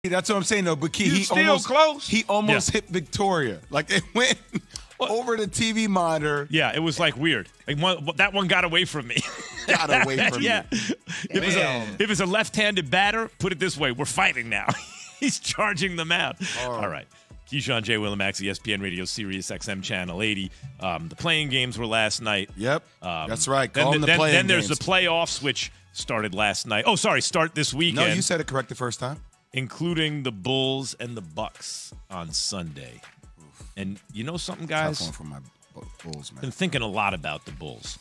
That's what I'm saying, though. But Key, he almost hit Victoria. Like, it went over the TV monitor. Yeah, it was like weird. Like that one got away from me. Got away from me. If it's a left-handed batter, put it this way: we're fighting now. He's charging them out. All right. Keyshawn, J. Willimax, ESPN Radio, Sirius XM Channel 80. The playing games were last night. Yep, that's right. Then there's the playoffs, which started last night. Oh, sorry, start this weekend. No, you said it correct the first time. Including the Bulls and the Bucks on Sunday. And you know something, guys? Tough one for my Bulls, man. I've been thinking a lot about the Bulls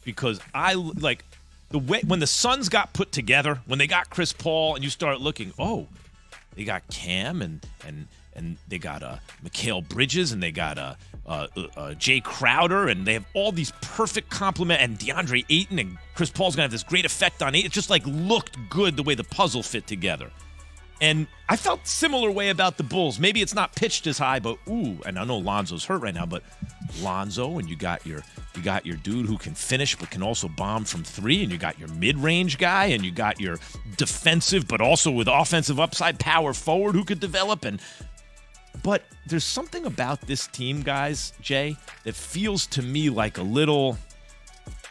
because I like the way when the Suns got put together, when they got Chris Paul, and you start looking, they got Cam and they got Mikal Bridges and they got Jay Crowder, and they have all these perfect complement, and DeAndre Ayton, and Chris Paul's gonna have this great effect on it. It just like looked good the way the puzzle fit together. And I felt similar way about the Bulls. Maybe it's not pitched as high, but and I know Lonzo's hurt right now, but Lonzo, and you got your dude who can finish but can also bomb from three, and you got your mid-range guy, and you got your defensive but also with offensive upside power forward who could develop. But there's something about this team, guys, Jay, that feels to me like a little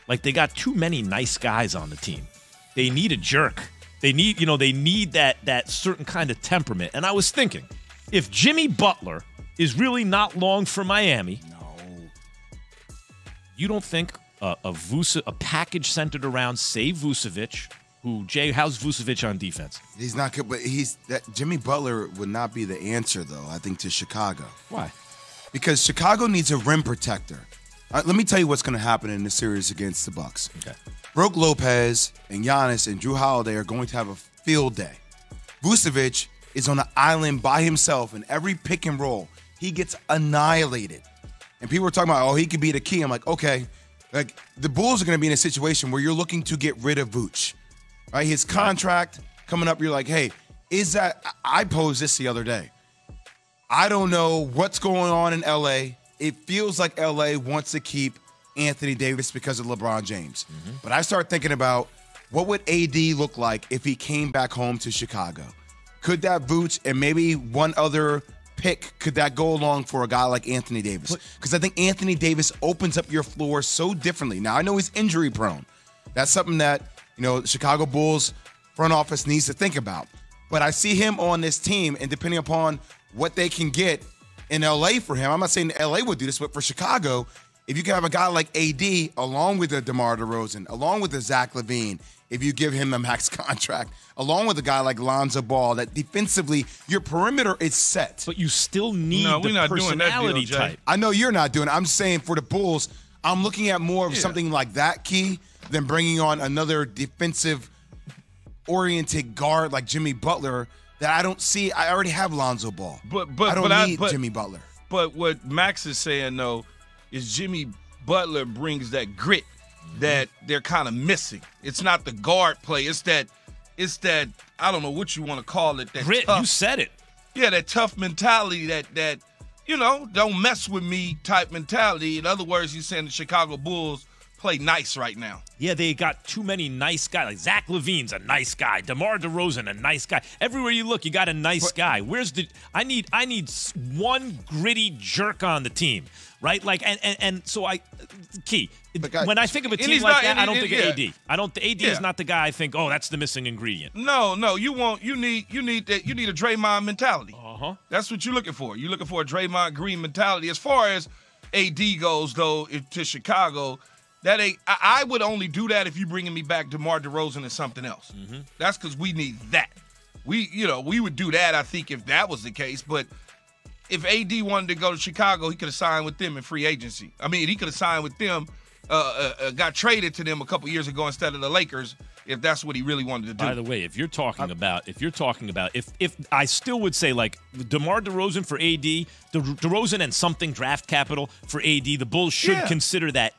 like they got too many nice guys on the team. They need a jerk. They need that certain kind of temperament. And I was thinking, if Jimmy Butler is really not long for Miami, you don't think a package centered around, say, Vucevic, who, Jay, how's Vucevic on defense? He's not good, but Jimmy Butler would not be the answer, though, I think, to Chicago. Why? Because Chicago needs a rim protector. Let me tell you what's going to happen in the series against the Bucks. Okay. Brook Lopez and Giannis and Drew Holiday are going to have a field day. Vucevic is on an island by himself, and every pick and roll, he gets annihilated. And people are talking about, he could be the key. I'm like, okay. Like, the Bulls are going to be in a situation where you're looking to get rid of Vooch. Right? His contract coming up, you're like, hey, I posed this the other day. I don't know what's going on in L.A. It feels like L.A. wants to keep Anthony Davis because of LeBron James. Mm-hmm. But I start thinking about what would AD look like if he came back home to Chicago? Could that Vooch and maybe one other pick, could that go along for a guy like Anthony Davis? Because I think Anthony Davis opens up your floor so differently. Now, I know he's injury prone. That's something that, the Chicago Bulls front office needs to think about. But I see him on this team, and depending upon what they can get in L.A. for him, I'm not saying L.A. would do this, but for Chicago, if you can have a guy like AD along with a DeMar DeRozan, along with a Zach LaVine, if you give him a max contract, along with a guy like Lonzo Ball, that defensively your perimeter is set. But you still need the personality type. I know you're not doing it. I'm saying for the Bulls, I'm looking at more of something like that, Key, than bringing on another defensive-oriented guard like Jimmy Butler that I don't see. I already have Lonzo Ball. I don't need Jimmy Butler. But what Max is saying, though, is Jimmy Butler brings that grit that they're kind of missing. It's not the guard play. It's that I don't know what you want to call it. That grit. Tough, you said it. Yeah, that tough mentality. That don't mess with me type mentality. In other words, you're saying the Chicago Bulls play nice right now. Yeah, they got too many nice guys. Like Zach LaVine's a nice guy. DeMar DeRozan, a nice guy. Everywhere you look, you got a nice guy. I need one gritty jerk on the team, right? Like, and so Key. When I think of a team like that, I don't think of AD. AD is not the guy I think, that's the missing ingredient. No, you need that. You need a Draymond mentality. Uh-huh. That's what you're looking for. You're looking for a Draymond Green mentality. As far as AD goes, though, to Chicago, I would only do that if you're bringing me back DeMar DeRozan and something else. Mm-hmm. That's because we need that. We would do that, I think, if that was the case. But if AD wanted to go to Chicago, he could have signed with them in free agency. I mean, he could have signed with them, got traded to them a couple years ago instead of the Lakers, if that's what he really wanted to do. By the way, if I still would say like DeMar DeRozan for AD, DeRozan and something draft capital for AD, the Bulls should consider that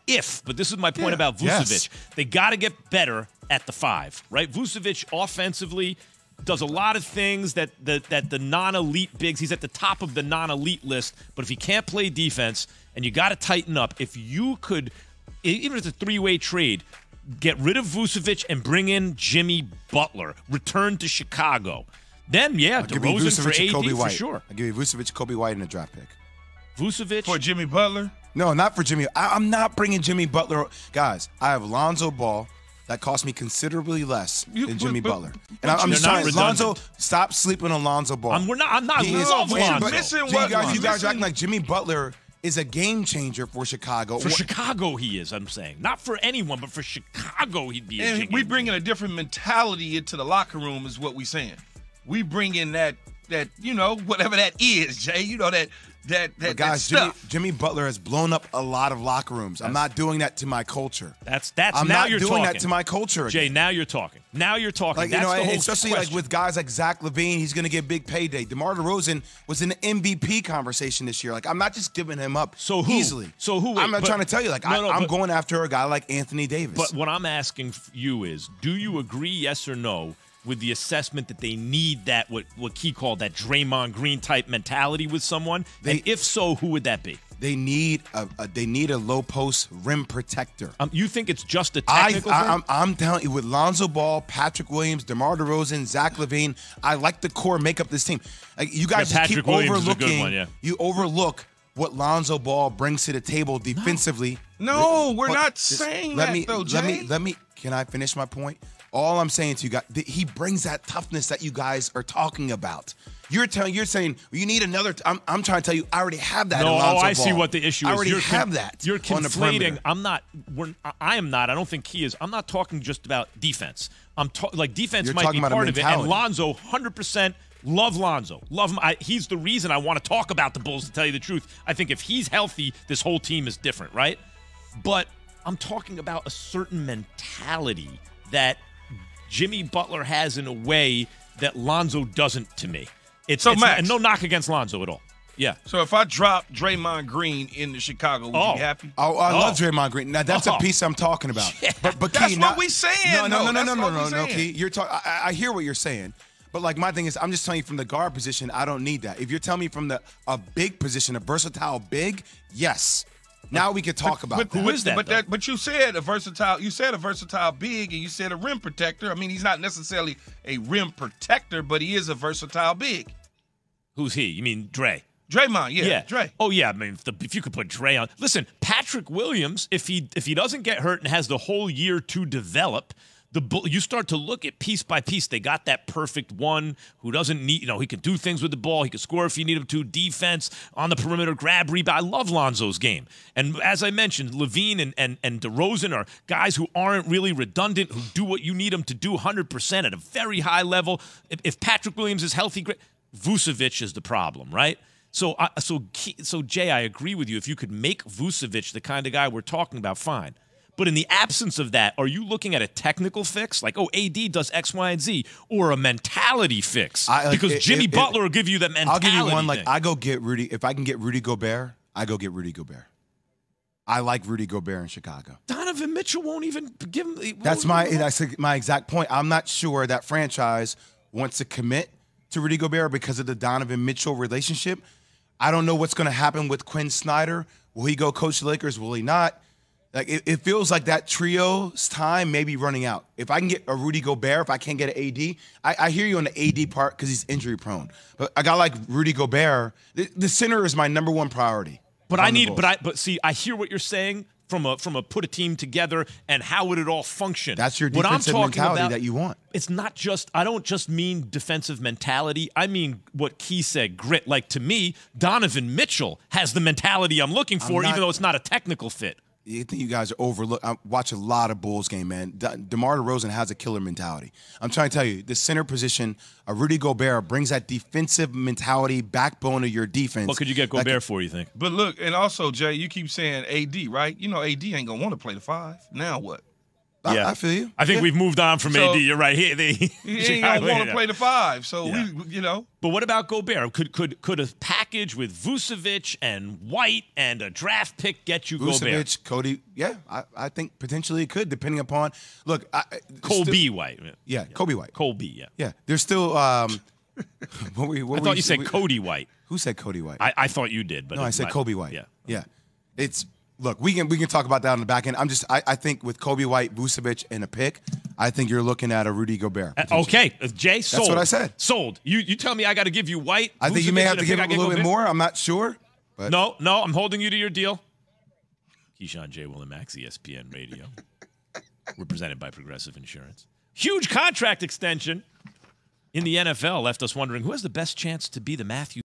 but this is my point about Vucevic. Yes. They got to get better at the 5, right? Vucevic offensively does a lot of things that the non-elite bigs, he's at the top of the non-elite list, but if he can't play defense and you got to tighten up, if you could, even if it's a 3-way trade, get rid of Vucevic and bring in Jimmy Butler, return to Chicago, Then, yeah, I'll give you DeRozan for Vucevic and AD Kobe for White. sure. I'll give you Vucevic, Kobe White, and a draft pick. Vucevic. For Jimmy Butler? No, not for Jimmy. I'm not bringing Jimmy Butler. Guys, I have Lonzo Ball. That cost me considerably less than Jimmy Butler. And I'm just saying, Lonzo, stop sleeping on Lonzo Ball. I'm not He is love Lonzo. missing you guys are acting like Jimmy Butler is a game changer for Chicago. For Chicago, he is, I'm saying. Not for anyone, but for Chicago, he'd be a And game we changer. bringing a different mentality into the locker room is what we saying. We bring in that whatever that is, Jay. That guys, stuff. Jimmy Butler has blown up a lot of locker rooms. I'm not doing that to my culture. That's I'm now not you're doing talking. that to my culture. Jay, now you're talking. Now you're talking. Like, That's the whole especially question. like with guys like Zach LaVine, he's going to get big payday. DeMar DeRozan was in the MVP conversation this year. Like, I'm not just giving him up easily. So who? I'm not trying to tell you. Like, I'm going after a guy like Anthony Davis. But what I'm asking you is, do you agree, yes or no, with the assessment that they need that what Key called that Draymond Green type mentality with someone? And if so, who would that be? They need a low post rim protector. You think it's just a technical thing? I'm telling you, with Lonzo Ball, Patrick Williams, DeMar DeRozan, Zach LaVine, I like the core make up this team. Like, you guys just keep Williams overlooking. is a good one, yeah. You overlook what Lonzo Ball brings to the table defensively. No, we're not saying that, though, Jay. Let me. Can I finish my point? All I'm saying to you guys, he brings that toughness that you guys are talking about. You're saying you need another. I'm trying to tell you, I already have that. No, in Lonzo I see Ball. what the issue is. I already have that. You're on the conflating. perimeter. I am not. I don't think he is. I'm not talking just about defense. Like defense You're might talking be about part of it. And mentality. Lonzo, 100%. Love Lonzo. Love him. He's the reason I want to talk about the Bulls, to tell you the truth. I think if he's healthy, this whole team is different, right? But I'm talking about a certain mentality that Jimmy Butler has in a way that Lonzo doesn't to me. Max, and no knock against Lonzo at all. Yeah. So if I drop Draymond Green into Chicago, would you be happy? I love Draymond Green. Now that's a piece I'm talking about. Yeah. But that's Key, what we saying. No, Key. You're talking. I hear what you're saying. But like my thing is, I'm just telling you from the guard position, I don't need that. If you're telling me from a big position, a versatile big, yes. Now we can talk about that. Who is that? But you said a versatile. You said a versatile big, and you said a rim protector. I mean, he's not necessarily a rim protector, but he is a versatile big. Who's he? You mean Dre? Draymond, yeah. Dre. Oh yeah, I mean, if you could put Dre on. Listen, Patrick Williams, if he doesn't get hurt and has the whole year to develop, you start to look at piece by piece. They got that perfect one who doesn't need, he can do things with the ball. He can score if you need him to. Defense on the perimeter, grab, rebound. I love Lonzo's game. And as I mentioned, LaVine and DeRozan are guys who aren't really redundant, who do what you need them to do 100% at a very high level. If Patrick Williams is healthy, great. Vucevic is the problem, right? So Jay, I agree with you. If you could make Vucevic the kind of guy we're talking about, fine. But in the absence of that, are you looking at a technical fix? Like, AD does X, Y, and Z, or a mentality fix? Because Jimmy Butler will give you the mentality. I'll give you one. Thing. I go get Rudy. If I can get Rudy Gobert, I go get Rudy Gobert. I like Rudy Gobert in Chicago. Donovan Mitchell won't even give him. That's my exact point. I'm not sure that franchise wants to commit to Rudy Gobert because of the Donovan Mitchell relationship. I don't know what's going to happen with Quinn Snyder. Will he go coach the Lakers? Will he not? Like, it feels like that trio's time may be running out. If I can get a Rudy Gobert, if I can't get an AD, I hear you on the AD part because he's injury prone. But a guy like Rudy Gobert, the center is my number one priority. But see, I hear what you're saying from a put a team together and how would it all function. That's your defensive mentality that you want. It's not just, I don't just mean defensive mentality. I mean what Key said, grit. Like, to me, Donovan Mitchell has the mentality I'm looking for, even though it's not a technical fit. You think you guys are overlooked. I watch a lot of Bulls game, man. DeMar DeRozan has a killer mentality. I'm trying to tell you, the center position, Rudy Gobert brings that defensive mentality, backbone of your defense. What could you get Gobert for, you think? But look, and also, Jay, you keep saying AD, right? You know AD ain't going to want to play the 5. Now what? Yeah. I feel you. I think we've moved on from AD. You're right. He ain't going to want to play the 5. So, But what about Gobert? Could a package with Vucevic and White and a draft pick get you Gobert? Vucevic, Cody, yeah. I think potentially it could, depending upon – look. Kobe White. Yeah, Kobe White. Kobe, yeah. Yeah. There's still I thought you said Cody White. Who said Cody White? I thought you did. But no, I said Kobe White. Yeah. Yeah. It's – Look, we can talk about that on the back end. I think with Kobe White, Vucevic, and a pick, I think you're looking at a Rudy Gobert. Okay, Jay, sold. That's what I said. Sold. You tell me I got to give you White. I think you may have to give him a little bit more. I'm not sure. But. No, I'm holding you to your deal. Keyshawn J. Willimax, ESPN Radio. We're presented by Progressive Insurance. Huge contract extension in the NFL left us wondering who has the best chance to be the Matthew